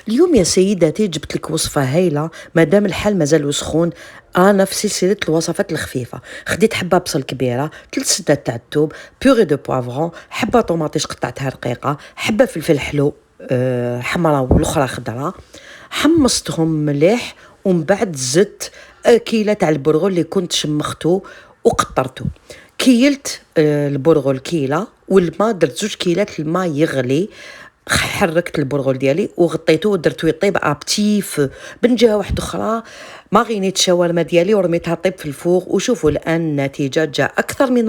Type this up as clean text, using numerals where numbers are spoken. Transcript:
اليوم يا سيداتي جبت لك وصفة هايلة مادام الحال مازال سخون. أنا في سلسلة الوصفات الخفيفة خديت حبة بصل كبيرة، 3 سدات تاع الثوم، بيوري دو بوافرون، حبة طوماطيش قطعتها رقيقة، حبة فلفل حلو حمرا والاخرى خضرا، حمصتهم مليح ومن بعد زدت كيلة تاع البرغل اللي كنت شمختو وقطرته. كيلت البرغل كيلة والماء، درت 2 كيلات الماء يغلي، حركت البرغل ديالي وغطيته ودرتو يطيب ابتي فو. من جهه واحده اخرى ما غينيت الشاورما ديالي ورميتها طيب في الفوغ، وشوفوا الان النتيجه جاء اكثر من